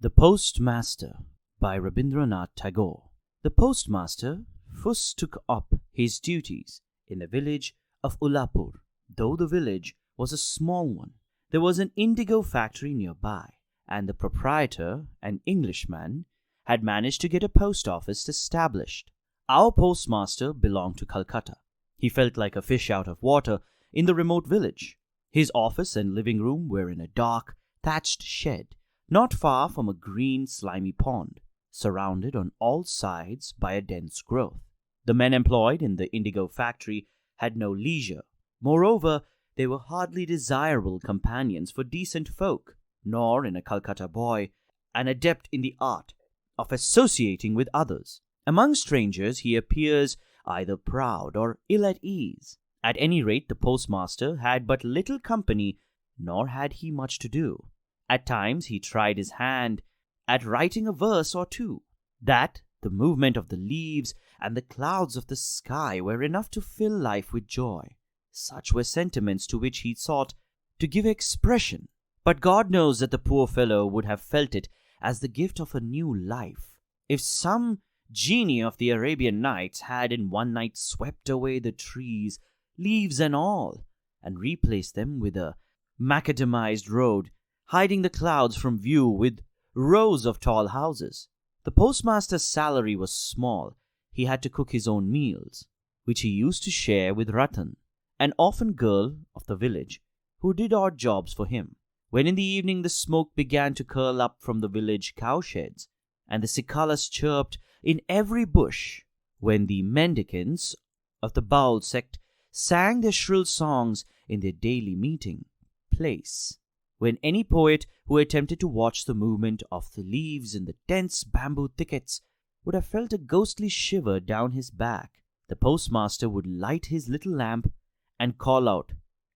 The Postmaster by Rabindranath Tagore. The postmaster first took up his duties in the village of Ullapur. Though the village was a small one, there was an indigo factory nearby, and the proprietor, an Englishman, had managed to get a post office established. Our postmaster belonged to Calcutta. He felt like a fish out of water in the remote village. His office and living room were in a dark, thatched shed, not far from a green, slimy pond, surrounded on all sides by a dense growth. The men employed in the indigo factory had no leisure. Moreover, they were hardly desirable companions for decent folk, nor, in a Calcutta boy, an adept in the art of associating with others. Among strangers he appears either proud or ill at ease. At any rate, the postmaster had but little company, nor had he much to do. At times he tried his hand at writing a verse or two. That, the movement of the leaves, and the clouds of the sky were enough to fill life with joy. Such were sentiments to which he sought to give expression. But God knows that the poor fellow would have felt it as the gift of a new life, if some genie of the Arabian Nights had in one night swept away the trees, leaves and all, and replaced them with a macadamized road, hiding the clouds from view with rows of tall houses. The postmaster's salary was small. He had to cook his own meals, which he used to share with Ratan, an orphan girl of the village, who did odd jobs for him. When in the evening the smoke began to curl up from the village cowsheds, and the cicalas chirped in every bush, when the mendicants of the Baul sect sang their shrill songs in their daily meeting place, when any poet who attempted to watch the movement of the leaves in the dense bamboo thickets would have felt a ghostly shiver down his back, the postmaster would light his little lamp and call out,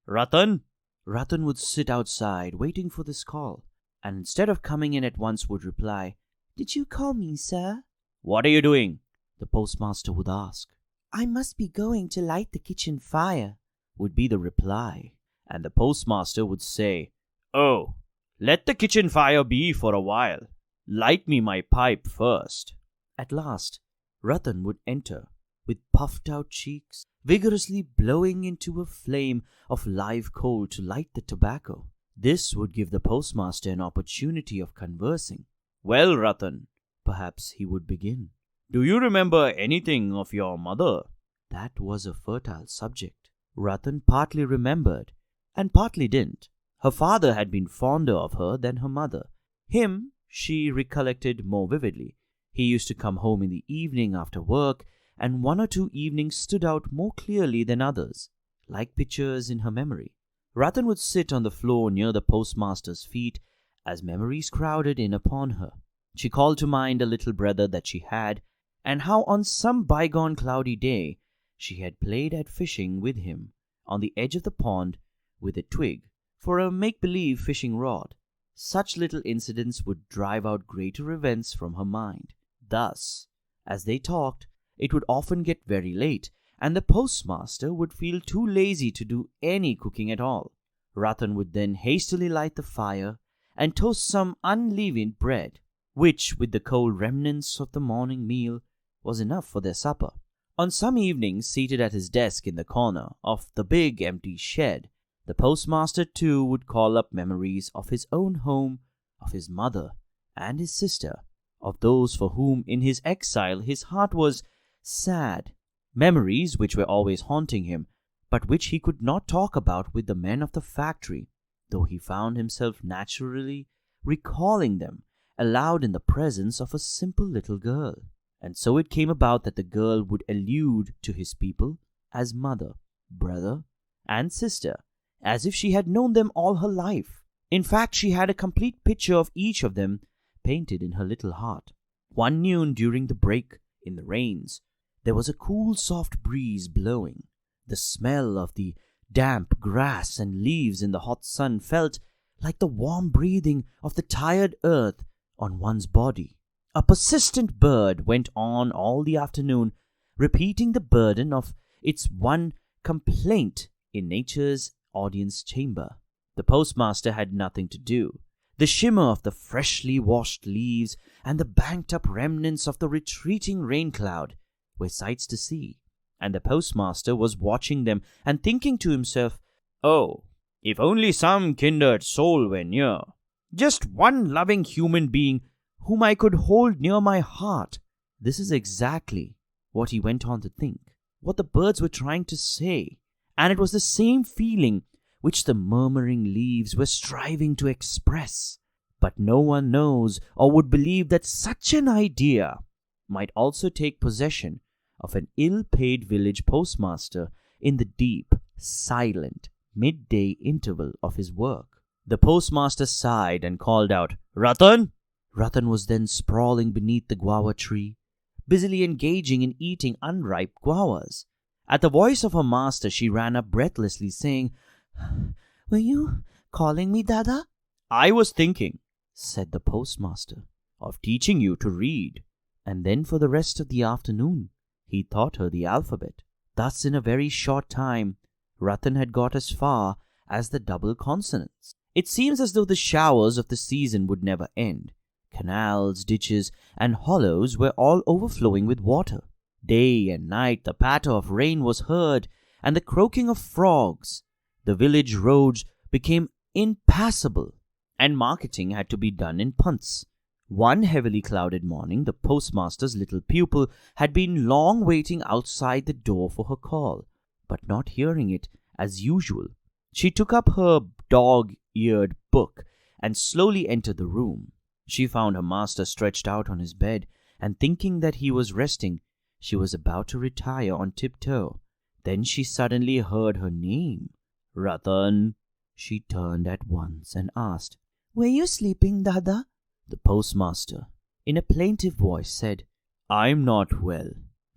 "Ratan!" Ratan would sit outside waiting for this call, and instead of coming in at once would reply, "Did you call me, sir?" "What are you doing?" the postmaster would ask. "I must be going to light the kitchen fire," would be the reply, and the postmaster would say, "Oh, let the kitchen fire be for a while. Light me my pipe first." At last, Ratan would enter, with puffed-out cheeks, vigorously blowing into a flame of live coal to light the tobacco. This would give the postmaster an opportunity of conversing. "Well, Ratan," perhaps he would begin, "do you remember anything of your mother?" That was a fertile subject. Ratan partly remembered, and partly didn't. Her father had been fonder of her than her mother. Him she recollected more vividly. He used to come home in the evening after work, and one or two evenings stood out more clearly than others, like pictures in her memory. Ratan would sit on the floor near the postmaster's feet as memories crowded in upon her. She called to mind a little brother that she had, and how on some bygone cloudy day she had played at fishing with him on the edge of the pond with a twig for a make-believe fishing rod. Such little incidents would drive out greater events from her mind. Thus, as they talked, it would often get very late, and the postmaster would feel too lazy to do any cooking at all. Ratan would then hastily light the fire and toast some unleavened bread, which, with the cold remnants of the morning meal, was enough for their supper. On some evenings, seated at his desk in the corner of the big empty shed, the postmaster too would call up memories of his own home, of his mother and his sister, of those for whom in his exile his heart was sad, memories which were always haunting him, but which he could not talk about with the men of the factory, though he found himself naturally recalling them aloud in the presence of a simple little girl. And so it came about that the girl would allude to his people as mother, brother, and sister, as if she had known them all her life. In fact, she had a complete picture of each of them painted in her little heart. One noon during the break in the rains, there was a cool, soft breeze blowing. The smell of the damp grass and leaves in the hot sun felt like the warm breathing of the tired earth on one's body. A persistent bird went on all the afternoon, repeating the burden of its one complaint in nature's audience chamber. The postmaster had nothing to do. The shimmer of the freshly washed leaves and the banked-up remnants of the retreating rain cloud were sights to see, and the postmaster was watching them and thinking to himself, "Oh, if only some kindred soul were near, just one loving human being whom I could hold near my heart." This is exactly what he went on to think, what the birds were trying to say, and it was the same feeling which the murmuring leaves were striving to express. But no one knows or would believe that such an idea might also take possession of an ill-paid village postmaster in the deep, silent, midday interval of his work. The postmaster sighed and called out, "Ratan!" Ratan was then sprawling beneath the guava tree, busily engaging in eating unripe guavas. At the voice of her master, she ran up breathlessly, saying, "Were you calling me, Dada?" "I was thinking," said the postmaster, "of teaching you to read." And then for the rest of the afternoon, he taught her the alphabet. Thus, in a very short time, Ratan had got as far as the double consonants. It seems as though the showers of the season would never end. Canals, ditches, and hollows were all overflowing with water. Day and night the patter of rain was heard, and the croaking of frogs. The village roads became impassable, and marketing had to be done in punts. One heavily clouded morning, the postmaster's little pupil had been long waiting outside the door for her call, but not hearing it as usual, she took up her dog-eared book and slowly entered the room. She found her master stretched out on his bed, and thinking that he was resting, she was about to retire on tiptoe. Then she suddenly heard her name. "Ratan!" She turned at once and asked, "Were you sleeping, Dada?" The postmaster, in a plaintive voice, said, "I'm not well.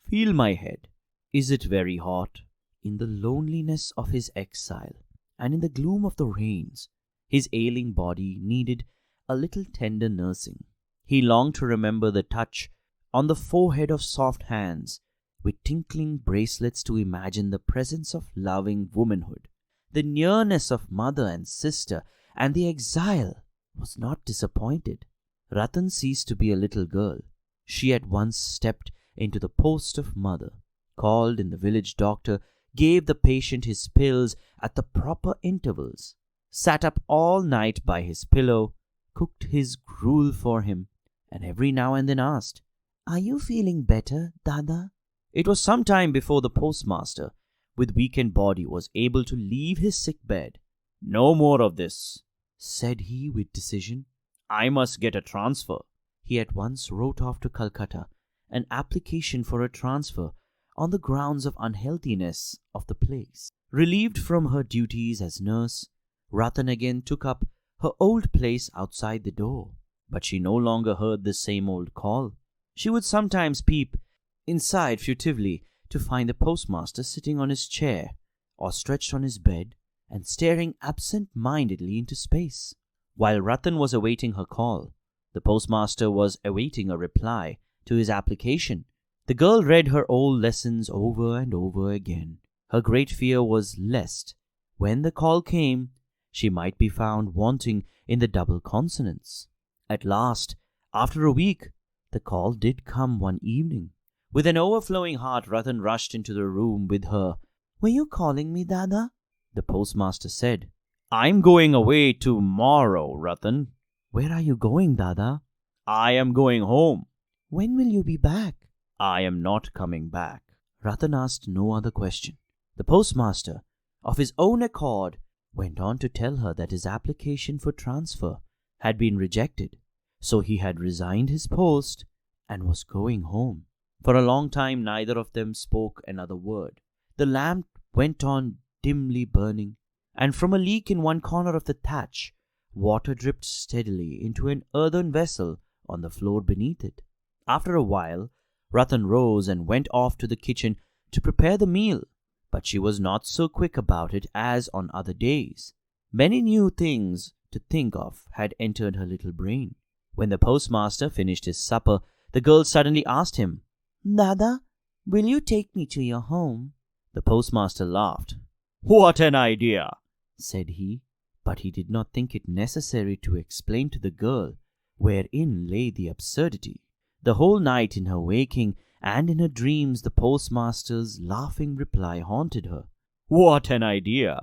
Feel my head. Is it very hot?" In the loneliness of his exile, and in the gloom of the rains, his ailing body needed a little tender nursing. He longed to remember the touch on the forehead of soft hands, with tinkling bracelets, to imagine the presence of loving womanhood. The nearness of mother and sister, and the exile was not disappointed. Ratan ceased to be a little girl. She at once stepped into the post of mother, called in the village doctor, gave the patient his pills at the proper intervals, sat up all night by his pillow, cooked his gruel for him, and every now and then asked, "Are you feeling better, Dada?" It was some time before the postmaster, with weakened body, was able to leave his sick bed. "No more of this," said he with decision. "I must get a transfer." He at once wrote off to Calcutta an application for a transfer on the grounds of unhealthiness of the place. Relieved from her duties as nurse, Ratan again took up her old place outside the door. But she no longer heard the same old call. She would sometimes peep inside furtively to find the postmaster sitting on his chair or stretched on his bed and staring absent-mindedly into space. While Ratan was awaiting her call, the postmaster was awaiting a reply to his application. The girl read her old lessons over and over again. Her great fear was lest, when the call came, she might be found wanting in the double consonants. At last, after a week, the call did come one evening. With an overflowing heart, Ratan rushed into the room with her. "Were you calling me, Dada?" The postmaster said, "I'm going away tomorrow, Ratan." "Where are you going, Dada?" "I am going home." "When will you be back?" "I am not coming back." Ratan asked no other question. The postmaster, of his own accord, went on to tell her that his application for transfer had been rejected, so he had resigned his post and was going home. For a long time neither of them spoke another word. The lamp went on dimly burning, and from a leak in one corner of the thatch, water dripped steadily into an earthen vessel on the floor beneath it. After a while, Ratan rose and went off to the kitchen to prepare the meal, but she was not so quick about it as on other days. Many new things to think of had entered her little brain. When the postmaster finished his supper, the girl suddenly asked him, "Dada, will you take me to your home?" The postmaster laughed. "What an idea!" said he. But he did not think it necessary to explain to the girl wherein lay the absurdity. The whole night, in her waking and in her dreams, the postmaster's laughing reply haunted her. What an idea!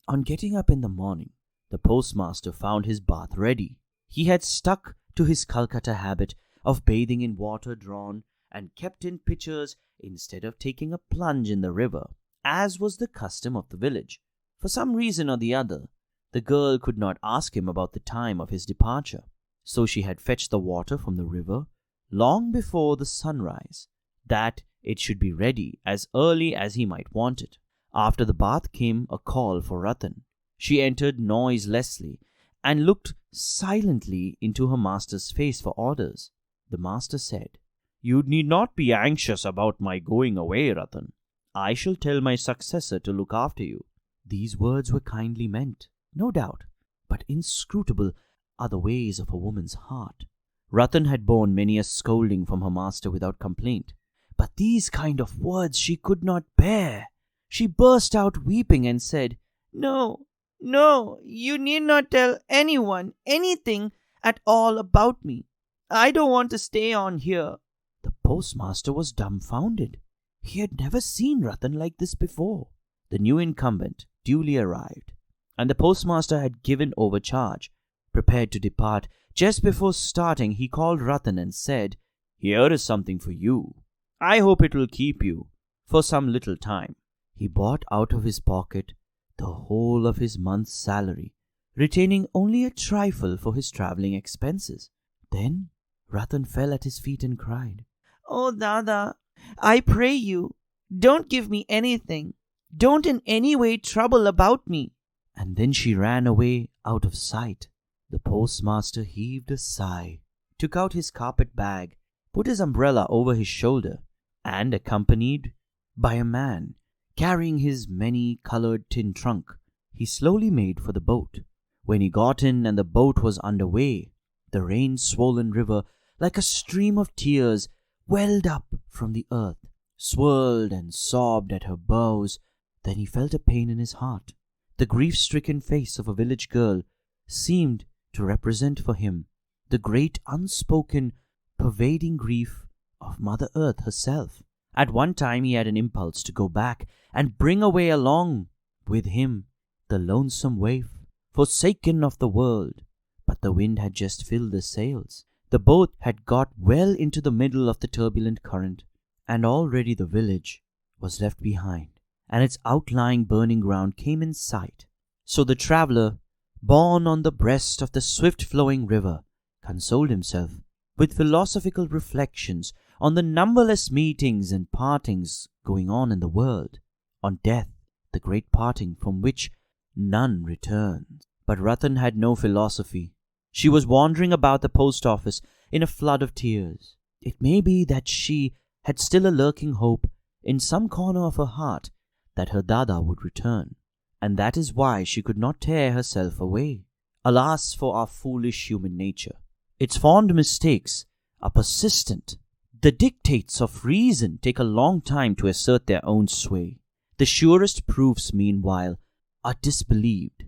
On getting up in the morning, the postmaster found his bath ready. He had stuck to his Calcutta habit of bathing in water drawn and kept in pitchers instead of taking a plunge in the river, as was the custom of the village. For some reason or the other, the girl could not ask him about the time of his departure, so she had fetched the water from the river long before the sunrise, that it should be ready as early as he might want it. After the bath came a call for Ratan. She entered noiselessly and looked silently into her master's face for orders. The master said, "You need not be anxious about my going away, Ratan. I shall tell my successor to look after you." These words were kindly meant, no doubt, but inscrutable are the ways of a woman's heart. Ratan had borne many a scolding from her master without complaint, but these kind of words she could not bear. She burst out weeping and said, "No, no, you need not tell anyone anything at all about me. I don't want to stay on here." The postmaster was dumbfounded. He had never seen Ratan like this before. The new incumbent duly arrived, and the postmaster had given over charge. Prepared to depart, just before starting, he called Ratan and said, "Here is something for you. I hope it will keep you for some little time." He brought out of his pocket the whole of his month's salary, retaining only a trifle for his travelling expenses. Then Ratan fell at his feet and cried, "Oh, Dada, I pray you, don't give me anything. Don't in any way trouble about me." And then she ran away out of sight. The postmaster heaved a sigh, took out his carpet bag, put his umbrella over his shoulder, and, accompanied by a man carrying his many-coloured tin trunk, he slowly made for the boat. When he got in and the boat was under way, the rain-swollen river, like a stream of tears, welled up from the earth, swirled and sobbed at her bows. Then he felt a pain in his heart. The grief-stricken face of a village girl seemed to represent for him the great unspoken, pervading grief of Mother Earth herself. At one time he had an impulse to go back and bring away along with him the lonesome waif, forsaken of the world. But the wind had just filled the sails. The boat had got well into the middle of the turbulent current, and already the village was left behind, and its outlying burning ground came in sight. So the traveller, borne on the breast of the swift-flowing river, consoled himself with philosophical reflections on the numberless meetings and partings going on in the world, on death, the great parting from which none returns. But Ratan had no philosophy. She was wandering about the post office in a flood of tears. It may be that she had still a lurking hope in some corner of her heart that her Dada would return, and that is why she could not tear herself away. Alas for our foolish human nature! Its fond mistakes are persistent. The dictates of reason take a long time to assert their own sway. The surest proofs, meanwhile, are disbelieved.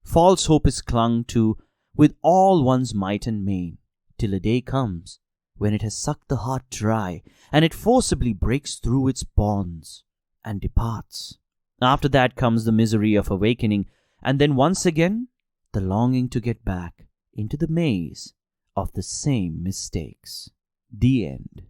False hope is clung to with all one's might and main, till a day comes when it has sucked the heart dry, and it forcibly breaks through its bonds and departs. After that comes the misery of awakening, and then once again the longing to get back into the maze of the same mistakes. The end.